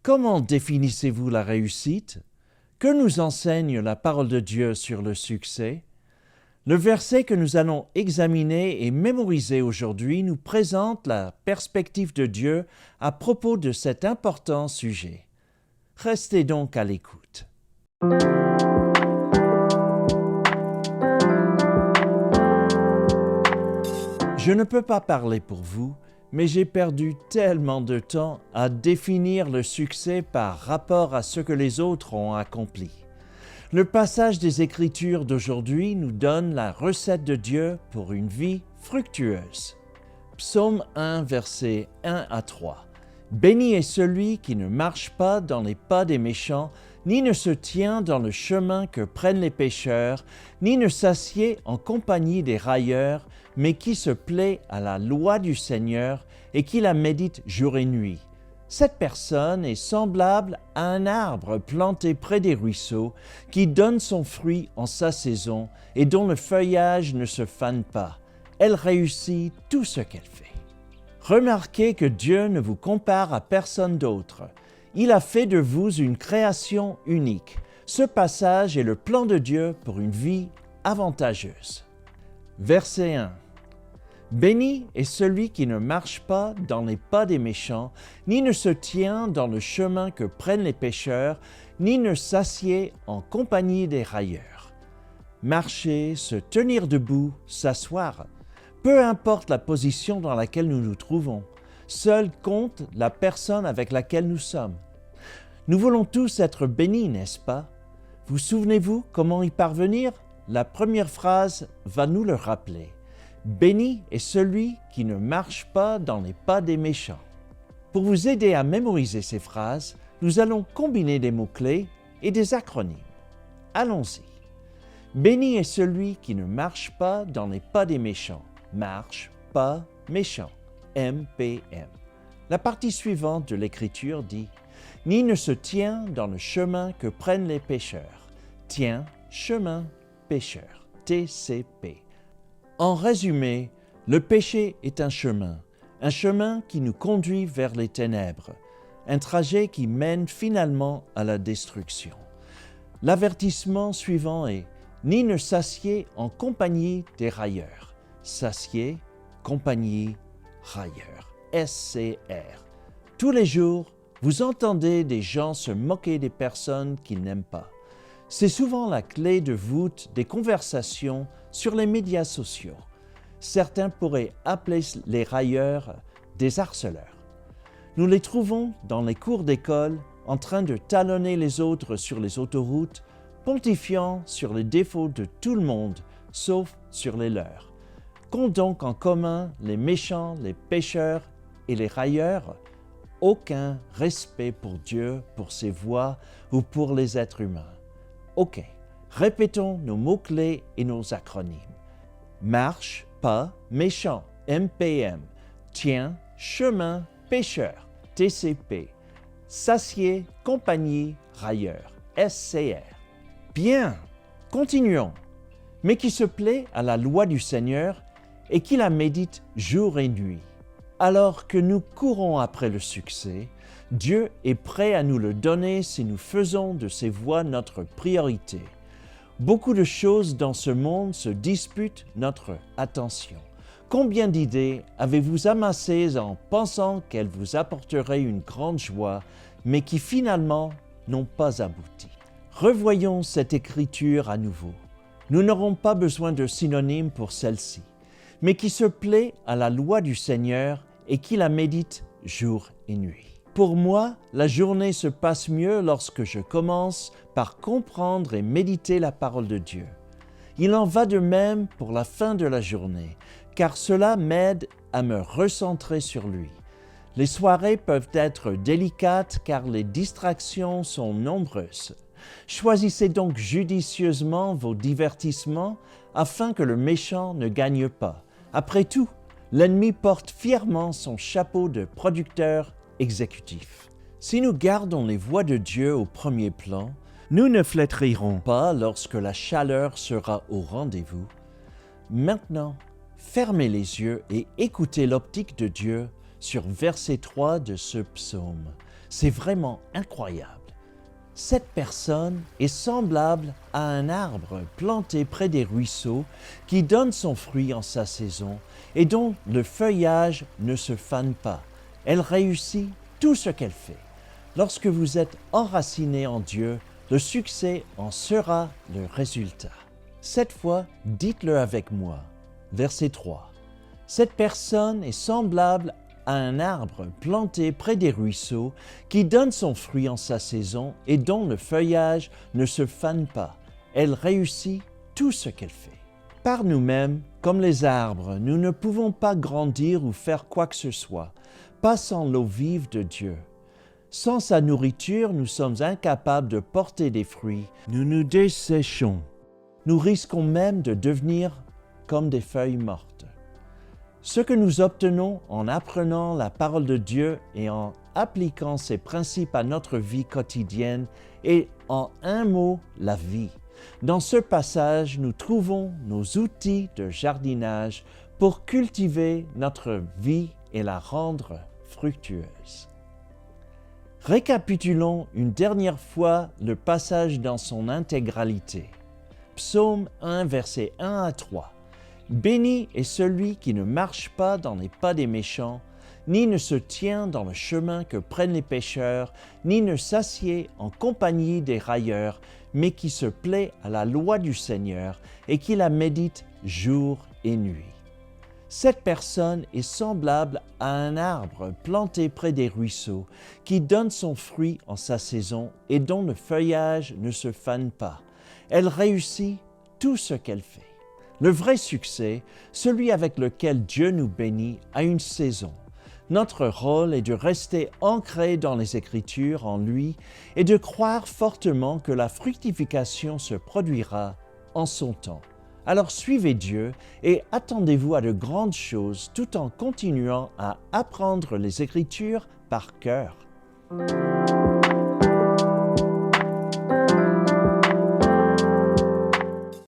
Comment définissez-vous la réussite? Que nous enseigne la parole de Dieu sur le succès? Le verset que nous allons examiner et mémoriser aujourd'hui nous présente la perspective de Dieu à propos de cet important sujet. Restez donc à l'écoute. Je ne peux pas parler pour vous, mais j'ai perdu tellement de temps à définir le succès par rapport à ce que les autres ont accompli. Le passage des Écritures d'aujourd'hui nous donne la recette de Dieu pour une vie fructueuse. Psaume 1, versets 1 à 3. Béni est celui qui ne marche pas dans les pas des méchants, ni ne se tient dans le chemin que prennent les pécheurs, ni ne s'assied en compagnie des railleurs, mais qui se plaît à la loi du Seigneur et qui la médite jour et nuit. Cette personne est semblable à un arbre planté près des ruisseaux, qui donne son fruit en sa saison et dont le feuillage ne se fane pas. Elle réussit tout ce qu'elle fait. Remarquez que Dieu ne vous compare à personne d'autre. Il a fait de vous une création unique. Ce passage est le plan de Dieu pour une vie avantageuse. Verset 1. Béni est celui qui ne marche pas dans les pas des méchants, ni ne se tient dans le chemin que prennent les pécheurs, ni ne s'assied en compagnie des railleurs. Marcher, se tenir debout, s'asseoir, peu importe la position dans laquelle nous nous trouvons, seul compte la personne avec laquelle nous sommes. Nous voulons tous être bénis, n'est-ce pas? Vous souvenez-vous comment y parvenir? La première phrase va nous le rappeler. Béni est celui qui ne marche pas dans les pas des méchants. Pour vous aider à mémoriser ces phrases, nous allons combiner des mots-clés et des acronymes. Allons-y. Béni est celui qui ne marche pas dans les pas des méchants. Marche, pas, méchant. MPM. La partie suivante de l'Écriture dit « Ni ne se tient dans le chemin que prennent les pécheurs. » Tient, chemin, pécheur. TCP. En résumé, le péché est un chemin qui nous conduit vers les ténèbres, un trajet qui mène finalement à la destruction. L'avertissement suivant est « Ni ne s'assied en compagnie des railleurs ». S'assied, compagnie, railleurs. SCR. Tous les jours, vous entendez des gens se moquer des personnes qu'ils n'aiment pas. C'est souvent la clé de voûte des conversations sur les médias sociaux. Certains pourraient appeler les railleurs des harceleurs. Nous les trouvons dans les cours d'école en train de talonner les autres sur les autoroutes, pontifiant sur les défauts de tout le monde, sauf sur les leurs. Qu'ont donc en commun les méchants, les pécheurs et les railleurs? Aucun respect pour Dieu, pour ses voies ou pour les êtres humains. Ok, répétons nos mots-clés et nos acronymes. Marche, pas, méchant, MPM. Tient, chemin, pécheur, TCP. S'assied, compagnie, railleur, SCR. Bien, continuons. Mais qui se plaît à la loi du Seigneur et qui la médite jour et nuit. Alors que nous courons après le succès, Dieu est prêt à nous le donner si nous faisons de ses voies notre priorité. Beaucoup de choses dans ce monde se disputent notre attention. Combien d'idées avez-vous amassées en pensant qu'elles vous apporteraient une grande joie, mais qui finalement n'ont pas abouti? Revoyons cette écriture à nouveau. Nous n'aurons pas besoin de synonymes pour celle-ci, mais qui se plaît à la loi du Seigneur et qui la médite jour et nuit. Pour moi, la journée se passe mieux lorsque je commence par comprendre et méditer la parole de Dieu. Il en va de même pour la fin de la journée, car cela m'aide à me recentrer sur lui. Les soirées peuvent être délicates car les distractions sont nombreuses. Choisissez donc judicieusement vos divertissements afin que le méchant ne gagne pas. Après tout, l'ennemi porte fièrement son chapeau de producteur exécutif. Si nous gardons les voies de Dieu au premier plan, nous ne flétrirons pas lorsque la chaleur sera au rendez-vous. Maintenant, fermez les yeux et écoutez l'optique de Dieu sur verset 3 de ce psaume. C'est vraiment incroyable. Cette personne est semblable à un arbre planté près des ruisseaux qui donne son fruit en sa saison et dont le feuillage ne se fane pas. Elle réussit tout ce qu'elle fait. Lorsque vous êtes enraciné en Dieu, le succès en sera le résultat. Cette fois, dites-le avec moi. Verset 3. Cette personne est semblable à un arbre planté près des ruisseaux qui donne son fruit en sa saison et dont le feuillage ne se fane pas. Elle réussit tout ce qu'elle fait. Par nous-mêmes, comme les arbres, nous ne pouvons pas grandir ou faire quoi que ce soit, pas sans l'eau vive de Dieu. Sans sa nourriture, nous sommes incapables de porter des fruits. Nous nous desséchons. Nous risquons même de devenir comme des feuilles mortes. Ce que nous obtenons en apprenant la parole de Dieu et en appliquant ses principes à notre vie quotidienne est, en un mot, la vie. Dans ce passage, nous trouvons nos outils de jardinage pour cultiver notre vie et la rendre fructueuse. Récapitulons une dernière fois le passage dans son intégralité. Psaume 1, versets 1 à 3. Béni est celui qui ne marche pas dans les pas des méchants, ni ne se tient dans le chemin que prennent les pécheurs, ni ne s'assied en compagnie des railleurs, mais qui se plaît à la loi du Seigneur et qui la médite jour et nuit. Cette personne est semblable à un arbre planté près des ruisseaux, qui donne son fruit en sa saison et dont le feuillage ne se fane pas. Elle réussit tout ce qu'elle fait. Le vrai succès, celui avec lequel Dieu nous bénit, a une saison. Notre rôle est de rester ancré dans les Écritures, en lui, et de croire fortement que la fructification se produira en son temps. Alors suivez Dieu et attendez-vous à de grandes choses tout en continuant à apprendre les Écritures par cœur.